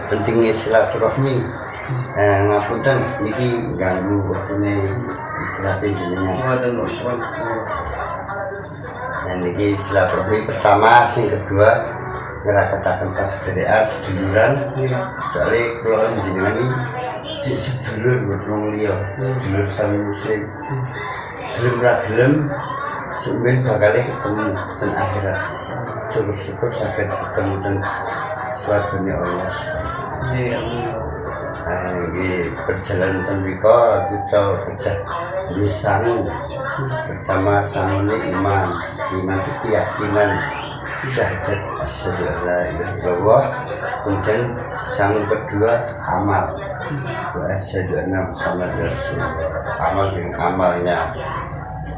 pentingnya silaturahmi. Ngapunten niki ganggu waktune istirahat jenengan. Niki silaturahmi pertama, sing kedua ngeraketaken persaudaraan seduluran. Soalnya kula jenengan iki sedulur wong liya, sedulur sami muslim. Gelem ra gelem sumben bakal ketemu dan akhirat. Syukur-syukur saged ketemu dan swargane Allah. Berjalan tanpa kita bisa pertama samune iman itu keyakinan syahadat asyhadu an la ilaha illallah, kemudian sang kedua amal wa asyhadu anna muhammadar rasulullah, amal dengan amalnya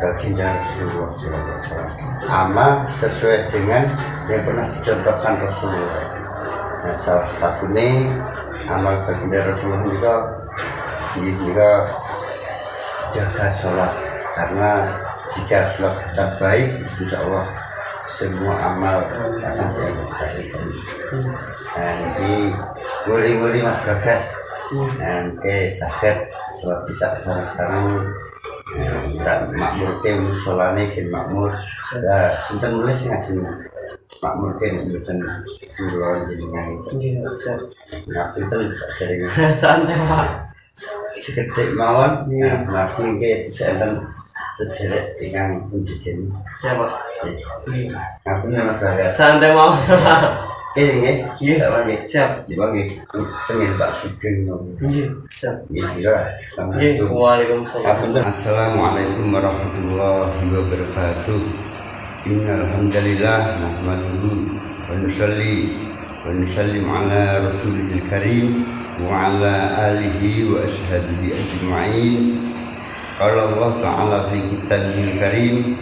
baginda Rasulullah SAW, amal sesuai dengan yang pernah dicontohkan Rasulullah. Nah, salah satunya amal baginda Rasulullah juga jaga sholat, karena jika sholat kita baik, insya Allah semua amal akan dianggap baik. Nanti mulai Mas Bagas, nanti sakit sholat bisa sarang-sarang makmur ke musolane kin makmur. Dah sinten nulis ngaji makmur ke mboten kula jenengan iki. Ngapunten jaringan. Santai, Pak. Seketik mawon, ngapunten ke senten sederek ingkang pundiken. Siapa? Ngapunten Mas Bagas. Santai mawon, Pak. Nggih, Siap. Nggih, pengen Pak Sugeng. Nggih, siap. Assalamualaikum. Waalaikumsalam. Assalamualaikum warahmatullahi wabarakatuh. Innal hamdalillah nahmaduhu wa nusallim ala rasulil karim wa ala alihi wa ashabihi ajma'in. Qala Allah ta'ala fi kitabil karim,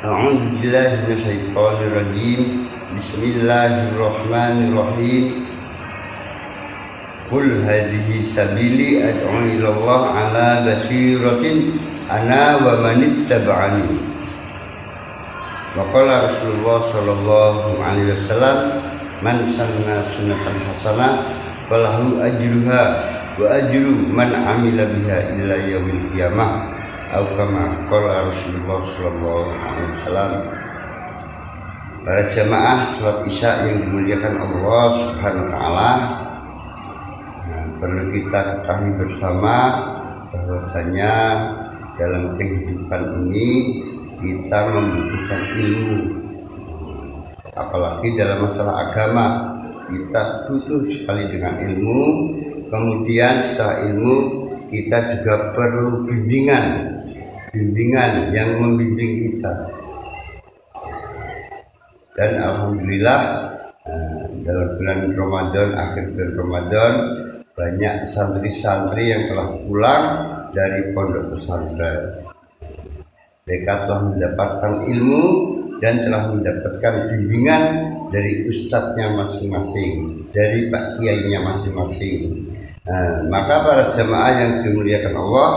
a'udzu billahi minasyaitonir rajim. Bismillahirrahmanirrahim. Qul hadhihi sabili ad'u ila Allah ala basiratin ana wa man ittaba'ani. Wa qala Rasulullah sallallahu alaihi wasallam, man sanna sunnatan hasanah falahu ajruha wa ajru man amila biha illa yaumil qiyamah. Atau kama qala Rasulullah sallallahu alaihi wasallam. Para jamaah salat Isya yang dimuliakan Allah Subhanahu wa taala, perlu kita ketahui bersama bahwasanya dalam kehidupan ini kita membutuhkan ilmu, apalagi dalam masalah agama kita butuh sekali dengan ilmu. Kemudian setelah ilmu kita juga perlu bimbingan yang membimbing kita. Dan alhamdulillah dalam bulan Ramadan, akhir bulan Ramadan, banyak santri-santri yang telah pulang dari pondok pesantren. Mereka telah mendapatkan ilmu dan telah mendapatkan bimbingan dari ustadznya masing-masing, dari pak kiainya masing-masing. Maka para jamaah yang dimuliakan Allah,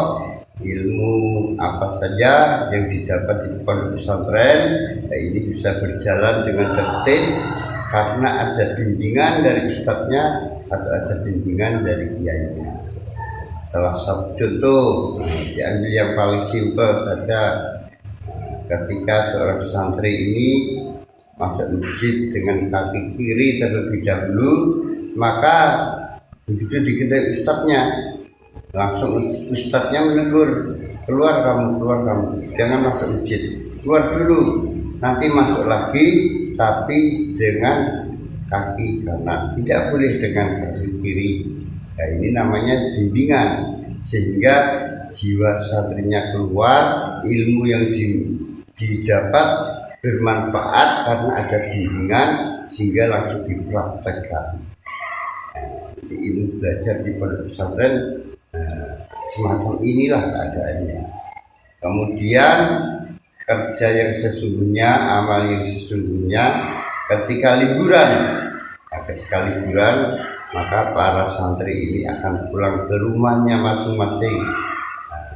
ilmu apa saja yang didapat di pondok pesantren ini bisa berjalan dengan tertib karena ada bimbingan dari ustadznya atau ada bimbingan dari kiainya. Salah satu contoh diambil yang paling simpel saja, ketika seorang santri ini masuk masjid dengan kaki kiri terlebih dahulu, maka begitu diketahui ustadznya, langsung ustadznya menegur, keluar kamu, jangan masuk masjid, keluar dulu, nanti masuk lagi tapi dengan kaki kanan, tidak boleh dengan kaki kiri. Nah, ini namanya bimbingan, sehingga jiwa santrinya keluar, ilmu yang didapat bermanfaat karena ada bimbingan, sehingga langsung dipraktekkan. Ilmu belajar di pondok pesantren semacam inilah keadaannya. Kemudian kerja yang sesungguhnya, amal yang sesungguhnya ketika liburan. Maka para santri ini akan pulang ke rumahnya masing-masing.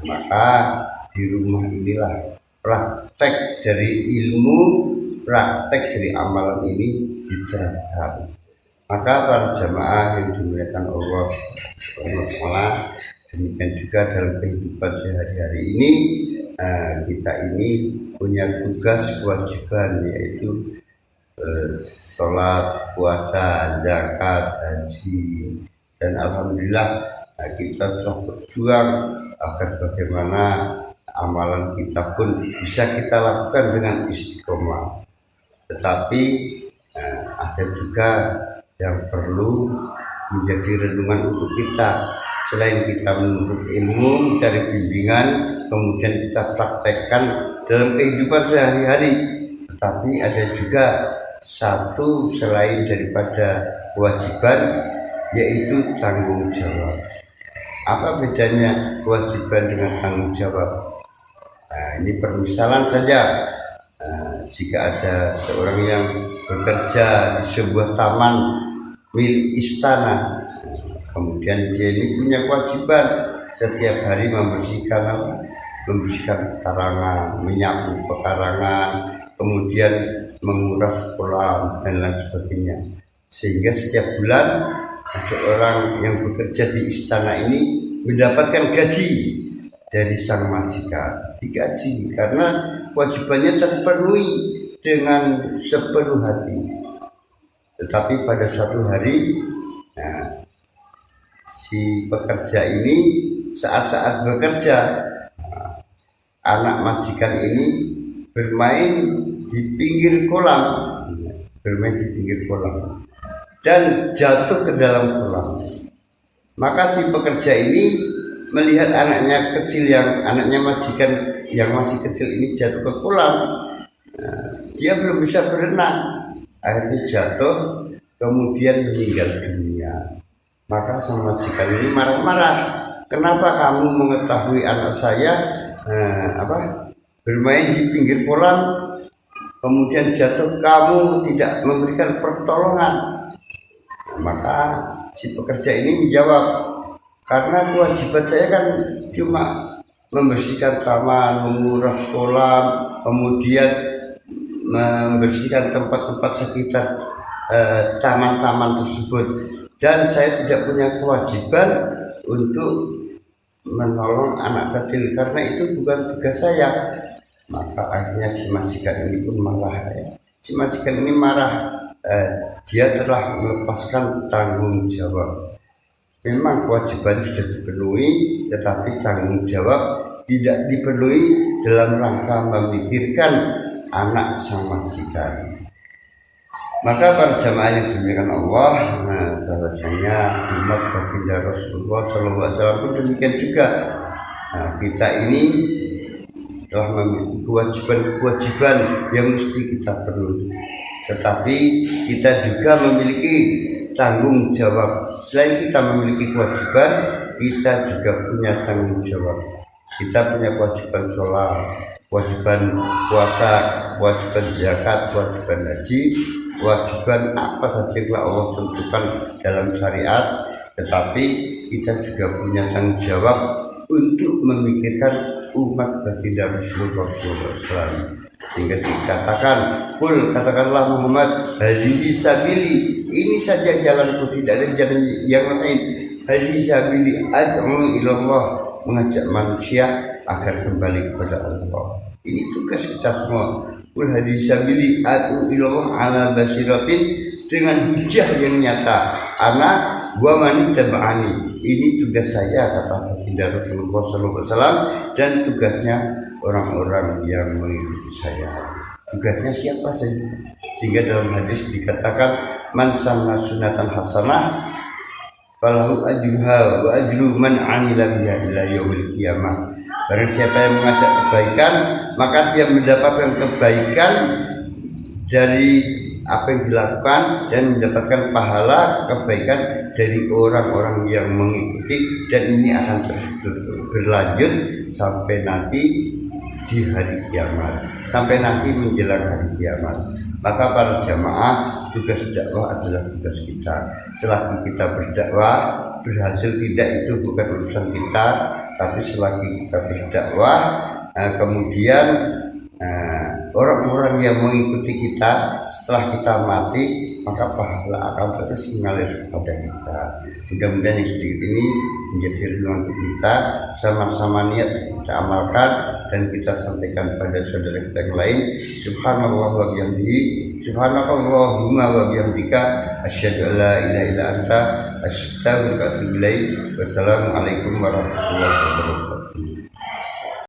Maka di rumah inilah praktek dari ilmu, praktek dari amalan ini diterapkan. Maka para jamaah yang dimuliakan Allah Subhanahu wa taala, demikian juga dalam kehidupan sehari-hari ini kita ini punya tugas kewajiban, yaitu sholat, puasa, zakat, haji, dan alhamdulillah kita telah berjuang agar bagaimana amalan kita pun bisa kita lakukan dengan istiqomah. Tetapi ada juga yang perlu menjadi renungan untuk kita. Selain kita menuntut ilmu, mencari bimbingan, kemudian kita praktekkan dalam kehidupan sehari-hari. Tetapi ada juga satu selain daripada kewajiban, yaitu tanggung jawab. Apa bedanya kewajiban dengan tanggung jawab? Ini permisalan saja. Jika ada seorang yang bekerja di sebuah taman milik istana, kemudian dia ini punya kewajiban setiap hari membersihkan pekarangan, menyapu pekarangan, kemudian menguras kolam dan lain sebagainya. Sehingga setiap bulan seorang yang bekerja di istana ini mendapatkan gaji dari sang majikan, digaji karena kewajibannya terpenuhi dengan sepenuh hati. Tetapi pada suatu hari si pekerja ini saat-saat bekerja, anak majikan ini bermain di pinggir kolam, dan jatuh ke dalam kolam. Maka si pekerja ini melihat anaknya majikan yang masih kecil ini jatuh ke kolam. Dia belum bisa berenang, akhirnya jatuh kemudian meninggal dunia. Maka sang majikan ini marah-marah, kenapa kamu mengetahui anak saya bermain di pinggir kolam kemudian jatuh, kamu tidak memberikan pertolongan? Maka si pekerja ini menjawab, karena kewajiban saya kan cuma membersihkan taman, menguras kolam, kemudian membersihkan tempat-tempat sekitar taman-taman tersebut, dan saya tidak punya kewajiban untuk menolong anak kecil karena itu bukan tugas saya. Maka akhirnya si majikan ini pun marah. Dia telah melepaskan tanggung jawab. Memang kewajiban sudah dipenuhi, tetapi tanggung jawab tidak dipenuhi dalam rangka memikirkan anak sang majikan. Maka para jamaah yang dimuliakan Allah, bahwasanya umat baginda Rasulullah SAW pun demikian juga. Kita ini telah memiliki kewajiban yang mesti kita penuhi, tetapi kita juga memiliki tanggung jawab. Selain kita memiliki kewajiban, kita juga punya tanggung jawab. Kita punya kewajiban sholat, kewajiban puasa, kewajiban zakat, kewajiban haji, kewajiban apa saja yang telah Allah tentukan dalam syariat. Tetapi kita juga punya tanggung jawab untuk memikirkan umat baginda Rasulullah SAW. Sehingga dikatakan, katakanlah Muhammad, hadihi sabili, ini saja jalanku, tidak ada jalan yang lain. Hadihi sabili ad'u ilallah, mengajak manusia agar kembali kepada Allah. Ini tugas kita semua. Hadihi sabili ad'u ilallah ala basiratin, dengan hujah yang nyata. Anak wa man tab'ani, ini tugas saya, kata baginda Rasulullah SAW, dan tugasnya orang-orang yang mengikuti saya. Tugasnya siapa saja? Sehingga dalam hadis dikatakan, man sanna sunatan hasanah falahu ajruha wa ajru man amila biha ila yaumil qiyamah. Barang siapa yang mengajak kebaikan, maka dia mendapatkan kebaikan dari apa yang dilakukan dan mendapatkan pahala kebaikan dari orang-orang yang mengikuti, dan ini akan terus berlanjut sampai nanti di hari kiamat, sampai nanti menjelang hari kiamat. Maka para jamaah, tugas dakwah adalah tugas kita. Selagi kita berdakwah, berhasil tidak itu bukan urusan kita, tapi selagi kita berdakwah, kemudian orang-orang yang mengikuti kita setelah kita mati, maka pahala akan terus mengalir kepada kita. Mudah-mudahan yang sedikit ini menjadi renungan untuk kita, sama-sama niat kita amalkan dan kita sampaikan pada saudara kita yang lain. Subhanallah wa bihamdihi, subhanakallahumma wa bihamdika, asyhadu an la ilaha illa anta, astaghfiruka wa atubu ilaik. Wassalamualaikum warahmatullahi wabarakatuh.